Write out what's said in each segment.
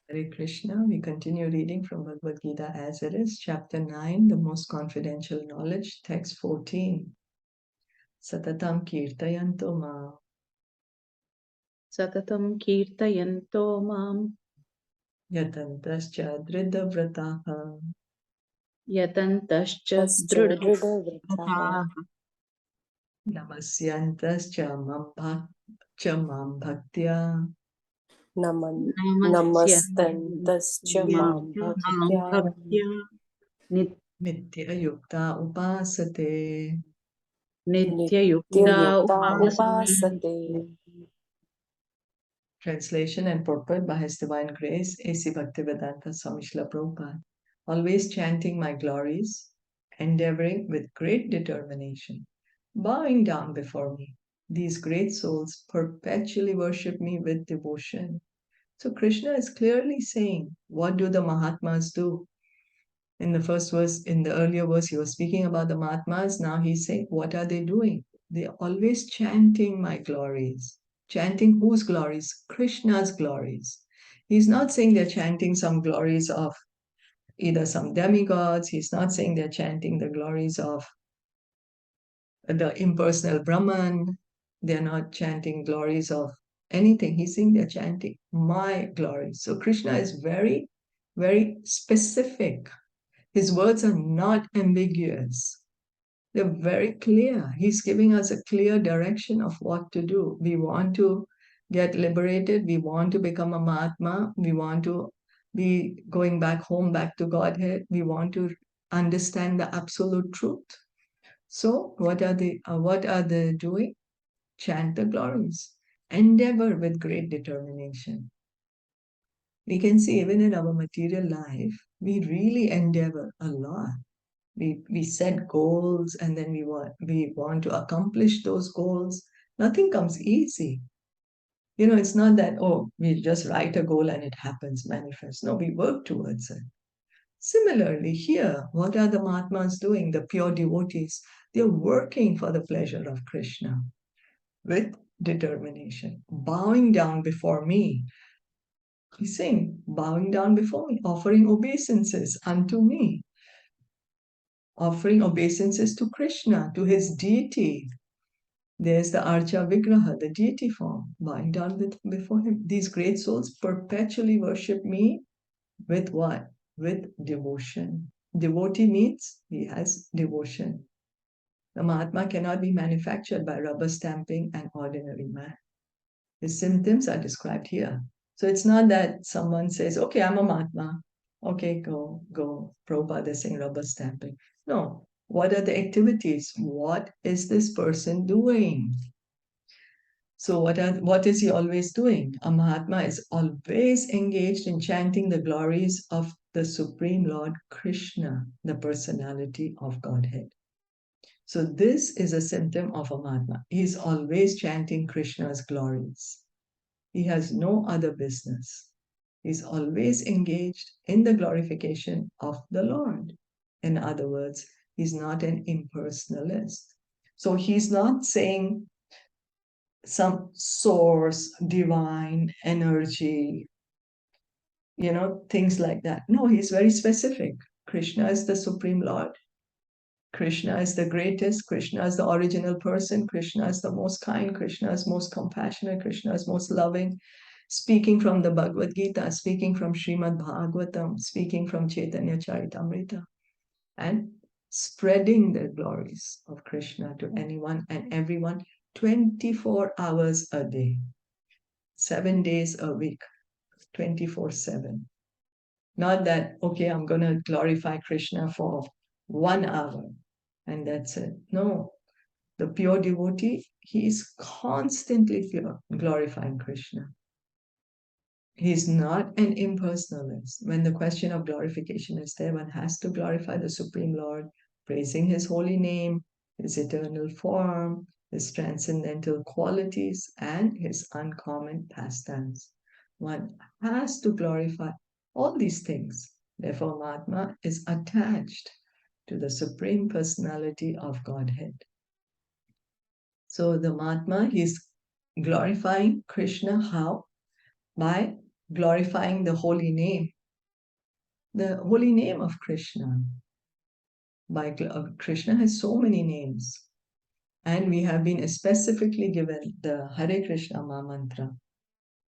Hare Krishna. We continue reading from Bhagavad Gita as it is, chapter 9, the most confidential knowledge, text 14. Satatam kirtayanto ma Satatam kirtayanto mam yatantascha dhridavrataha yatantascha Tascha dridvrataha Dridavratah namasyantascha mam bhaktya Namastantascha Mam namasyasya mam Bhaktya bhaktya nitya yukta upasate. nityayukta Nityayukta upasane. Upasate. Translation and purport by His Divine Grace, A.C. Bhaktivedanta Swami Srila Prabhupada. Always chanting my glories, endeavoring with great determination, bowing down before me. These great souls perpetually worship me with devotion. So Krishna is clearly saying, what do the Mahatmas do? In the first verse, in the earlier verse, he was speaking about the Mahatmas. Now he's saying, what are they doing? They're always chanting my glories. Chanting whose glories? Krishna's glories. He's not saying they're chanting some glories of either some demigods. He's not saying they're chanting the glories of the impersonal Brahman. They're not chanting glories of anything. He's saying they're chanting my glories. So Krishna is very, very specific. His words are not ambiguous. They're very clear. He's giving us a clear direction of what to do. We want to get liberated. We want to become a Mahatma. We want to be going back home, back to Godhead. We want to understand the absolute truth. So what are they doing? Chant the glories. Endeavor with great determination. We can see even in our material life, we really endeavor a lot. We set goals and then we want to accomplish those goals. Nothing comes easy. It's not that, oh, we just write a goal and it happens, manifests. No, we work towards it. Similarly, here, what are the Mahatmas doing? The pure devotees, they're working for the pleasure of Krishna with determination, bowing down before me. He's saying, bowing down before me, offering obeisances unto me, offering obeisances to Krishna, to his deity. There's the Archa Vigraha, the deity form, bowing down before him. These great souls perpetually worship me with what? With devotion. Devotee means he has devotion. The Mahatma cannot be manufactured by rubber stamping an ordinary man. His symptoms are described here. So it's not that someone says, okay, I'm a Mahatma. Okay, go. Prabhupada is saying rubber stamping. No. What are the activities? What is this person doing? So what is he always doing? A Mahatma is always engaged in chanting the glories of the Supreme Lord Krishna, the personality of Godhead. So this is a symptom of a Mahatma. He is always chanting Krishna's glories. He has no other business. He's always engaged in the glorification of the Lord. In other words, he's not an impersonalist. So he's not saying some source, divine energy, things like that. No, he's very specific. Krishna is the Supreme Lord. Krishna is the greatest. Krishna is the original person. Krishna is the most kind. Krishna is most compassionate. Krishna is most loving. Speaking from the Bhagavad Gita, speaking from Srimad Bhagavatam, speaking from Caitaniya Caritamita, and spreading the glories of Krishna to anyone and everyone 24 hours a day, 7 days a week, 24/7. Not that, okay, I'm going to glorify Krishna for 1 hour and that's it. No, the pure devotee, he is constantly glorifying Krishna. He's not an impersonalist. When the question of glorification is there, one has to glorify the Supreme Lord, praising his holy name, his eternal form, his transcendental qualities, and his uncommon pastimes. One has to glorify all these things. Therefore, Mahatma is attached to the Supreme Personality of Godhead. So the Mahatma, he's glorifying Krishna how? By glorifying the holy name of Krishna. Krishna has so many names, and we have been specifically given the Hare Krishna mantra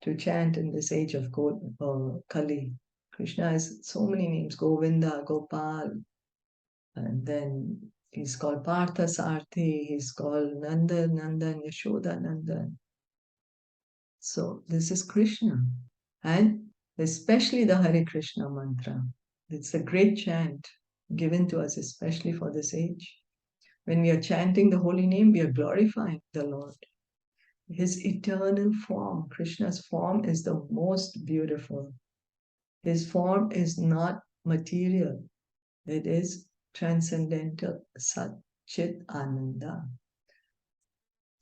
to chant in this age of Kali. Krishna has so many names: Govinda, Gopal, and then he's called Partha Sarthi, he's called Nandan, Yashoda Nandan. So this is Krishna, and especially the Hare Krishna mantra. It's a great chant given to us especially for this age. When we are chanting the holy name, we are glorifying the Lord. His eternal form, Krishna's form, is the most beautiful. His form is not material. It is transcendental, Satchit Ananda.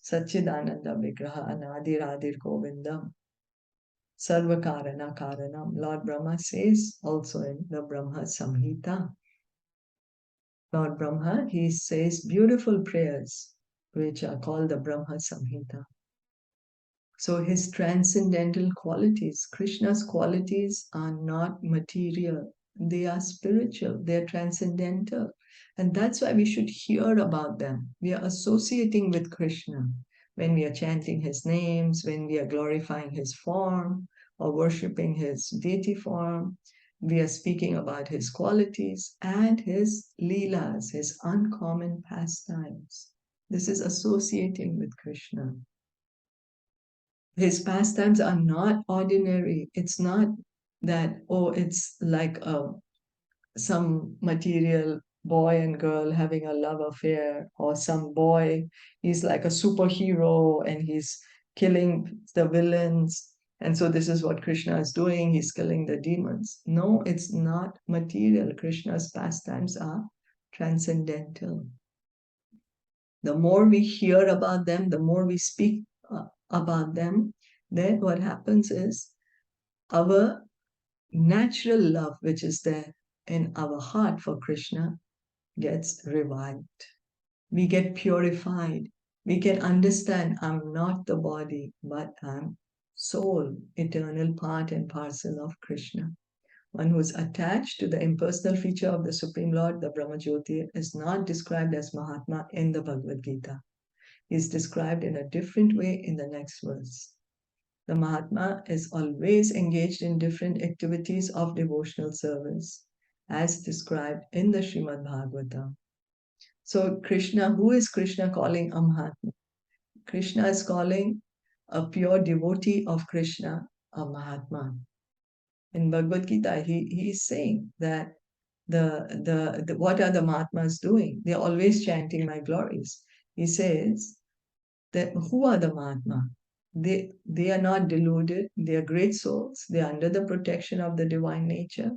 Satchidananda Vigraha Anadiradir Govindam. Sarvakarana Karanam. Lord Brahma says also in the Brahma Samhita. Lord Brahma, he says beautiful prayers which are called the Brahma Samhita. So his transcendental qualities, Krishna's qualities are not material. They are spiritual, they are transcendental. And that's why we should hear about them. We are associating with Krishna when we are chanting his names, when we are glorifying his form or worshipping his deity form. We are speaking about his qualities and his leelas, his uncommon pastimes. This is associating with Krishna. His pastimes are not ordinary. It's not that, oh, it's like some material boy and girl having a love affair, or some boy, he's like a superhero and he's killing the villains. And so this is what Krishna is doing. He's killing the demons. No, it's not material. Krishna's pastimes are transcendental. The more we hear about them, the more we speak about them, then what happens is our natural love, which is there in our heart for Krishna, gets revived. We get purified. We can understand I'm not the body, but I'm soul, eternal part and parcel of Krishna. One who is attached to the impersonal feature of the Supreme Lord, the Brahmajyoti, is not described as Mahatma in the Bhagavad Gita. He is described in a different way in the next verse. The Mahatma is always engaged in different activities of devotional service, as described in the Srimad Bhagavatam. So Krishna, who is Krishna calling a Mahatma? Krishna is calling a pure devotee of Krishna a Mahatma. In Bhagavad Gita, he is saying that what are the Mahatmas doing? They're always chanting my glories. He says that who are the Mahatma? They are not deluded. They are great souls. They are under the protection of the divine nature.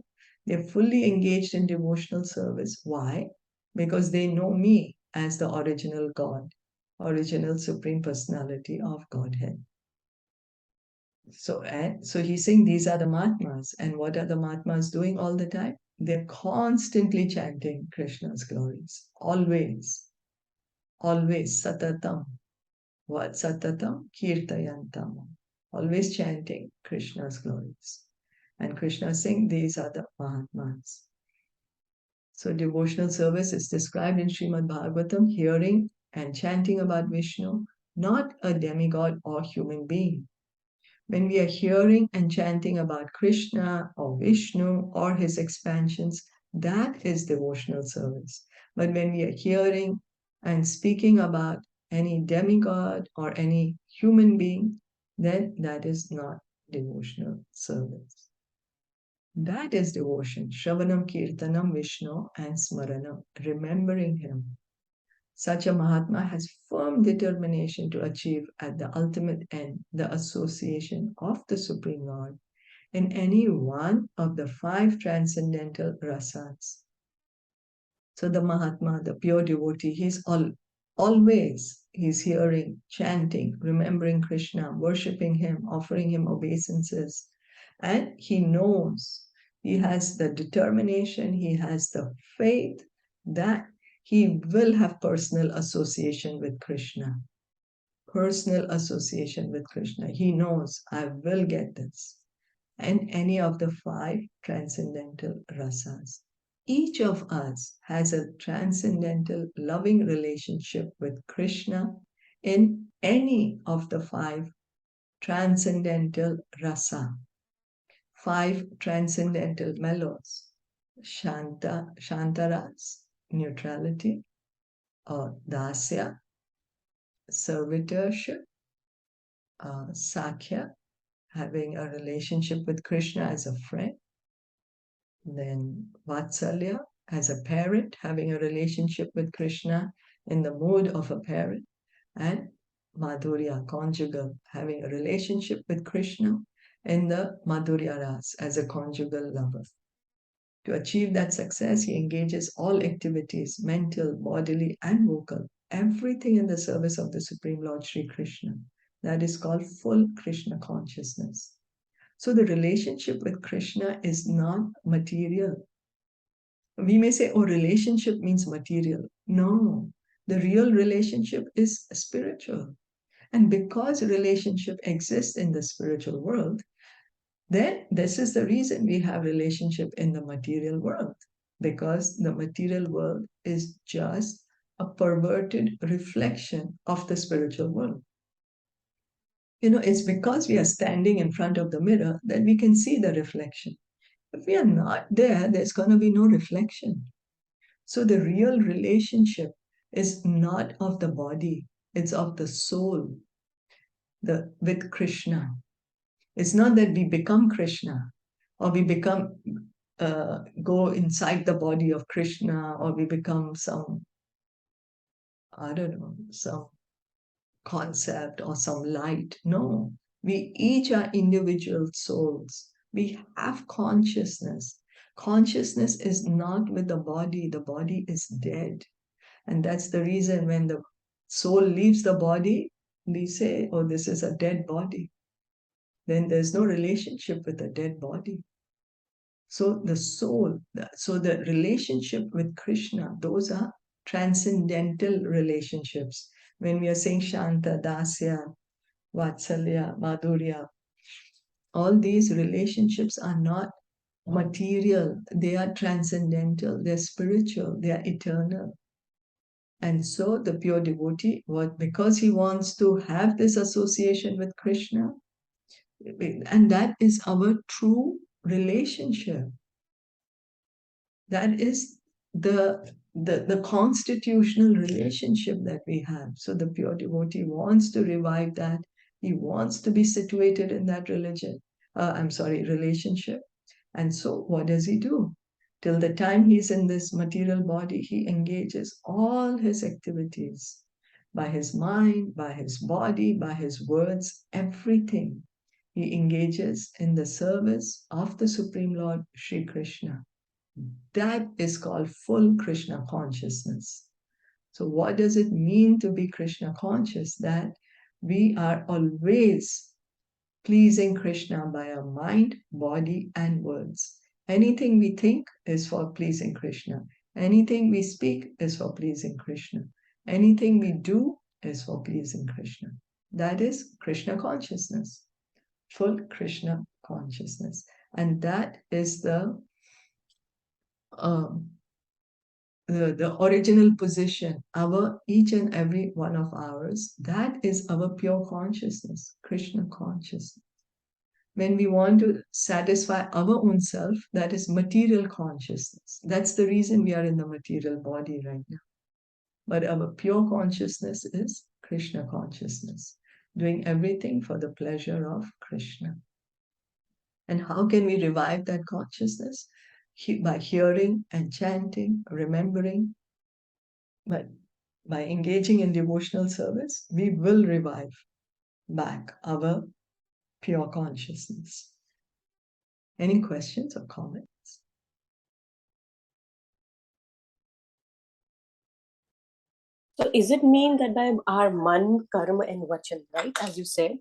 They're fully engaged in devotional service. Why? Because they know me as the original God, original Supreme Personality of Godhead. So he's saying these are the Mahatmas. And what are the Mahatmas doing all the time? They're constantly chanting Krishna's glories. Always. Always. Satatam. What? Satatam Kirtayantam. Always chanting Krishna's glories. And Krishna is saying these are the Mahatmas. So devotional service is described in Srimad Bhagavatam, hearing and chanting about Vishnu, not a demigod or human being. When we are hearing and chanting about Krishna or Vishnu or his expansions, that is devotional service. But when we are hearing and speaking about any demigod or any human being, then that is not devotional service. That is devotion. Shravanam, Kirtanam, Vishnu, and Smaranam, remembering him. Such a Mahatma has firm determination to achieve at the ultimate end the association of the Supreme Lord in any one of the 5 transcendental rasas. So the Mahatma, the pure devotee, he's always hearing, chanting, remembering Krishna, worshipping him, offering him obeisances. And he knows, he has the determination, he has the faith that he will have personal association with Krishna. Personal association with Krishna. He knows, I will get this. and any of the 5 transcendental rasas. Each of us has a transcendental loving relationship with Krishna in any of the 5 transcendental rasa, 5 transcendental mellows: Shantaras, neutrality, or dasya, servitorship, Sakhya, having a relationship with Krishna as a friend, then Vatsalya, as a parent, having a relationship with Krishna in the mood of a parent, and Madhurya, conjugal, having a relationship with Krishna in the Madhurya Ras, as a conjugal lover. To achieve that success, he engages all activities, mental, bodily, and vocal, everything in the service of the Supreme Lord Sri Krishna. That is called full Krishna consciousness. So the relationship with Krishna is not material. We may say, oh, relationship means material. No, the real relationship is spiritual. And because relationship exists in the spiritual world, then this is the reason we have relationship in the material world, because the material world is just a perverted reflection of the spiritual world. It's because we are standing in front of the mirror that we can see the reflection. If we are not there, there's going to be no reflection. So the real relationship is not of the body, it's of the soul, with Krishna. It's not that we become Krishna, or we go inside the body of Krishna, or we become some concept or some light. No, we each are individual souls. We have consciousness. Consciousness is not with the body is dead. And that's the reason when the soul leaves the body, we say, oh, this is a dead body. Then there's no relationship with a dead body. So the soul, so the relationship with Krishna, those are transcendental relationships. When we are saying Shanta, Dasya, Vatsalya, Madhurya, all these relationships are not material, they are transcendental, they're spiritual, they are eternal. And so the pure devotee, because he wants to have this association with Krishna, and that is our true relationship. That is the constitutional relationship that we have. So the pure devotee wants to revive that. He wants to be situated in that relationship. And so what does he do? Till the time he's in this material body, he engages all his activities by his mind, by his body, by his words, everything. He engages in the service of the Supreme Lord Sri Krishna. That is called full Krishna consciousness. So what does it mean to be Krishna conscious? That we are always pleasing Krishna by our mind, body, and words. Anything we think is for pleasing Krishna. Anything we speak is for pleasing Krishna. Anything we do is for pleasing Krishna. That is Krishna consciousness, full Krishna consciousness. And that is the original position, each and every one of ours, that is our pure consciousness, Krishna consciousness. When we want to satisfy our own self, that is material consciousness. That's the reason we are in the material body right now. But our pure consciousness is Krishna consciousness, doing everything for the pleasure of Krishna. And how can we revive that consciousness? By hearing and chanting, remembering. But by engaging in devotional service, we will revive back our pure consciousness. Any questions or comments? So is it mean that by our man, karma and vachan, right? As you said?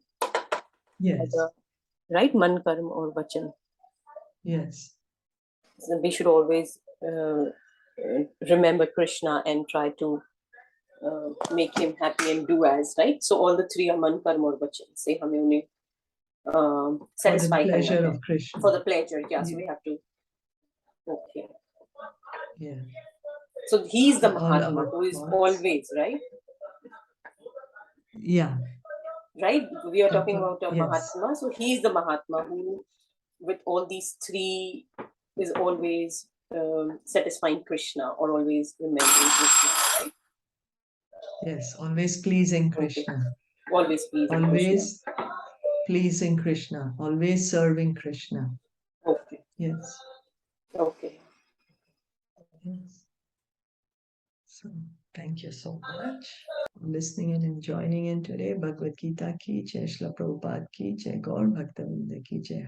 Yes. Right? Man, karma or vachan. Yes. So we should always remember Krishna and try to make him happy and do as, right? So all the 3 are man, karma or vachan. Say, For the satisfy pleasure her of Krishna. for the pleasure. Yeah, so Yeah. we have to. Okay. Yeah. So he's the So all Mahatma our who is thoughts. always, right? Yeah. Right? We are talking about a Yes. Mahatma. So he's the Mahatma who, with all these three, is always satisfying Krishna or always remembering Krishna, right? Yes. Always pleasing Okay. Krishna. Always pleasing Krishna. Always pleasing Krishna. Always serving Krishna. Okay. Yes. Okay. Yes. So thank you so much for listening and joining in today. Bhagavad Gita ki jai, Srila Prabhupada ki jai, Gaur Bhaktavinda ki jai.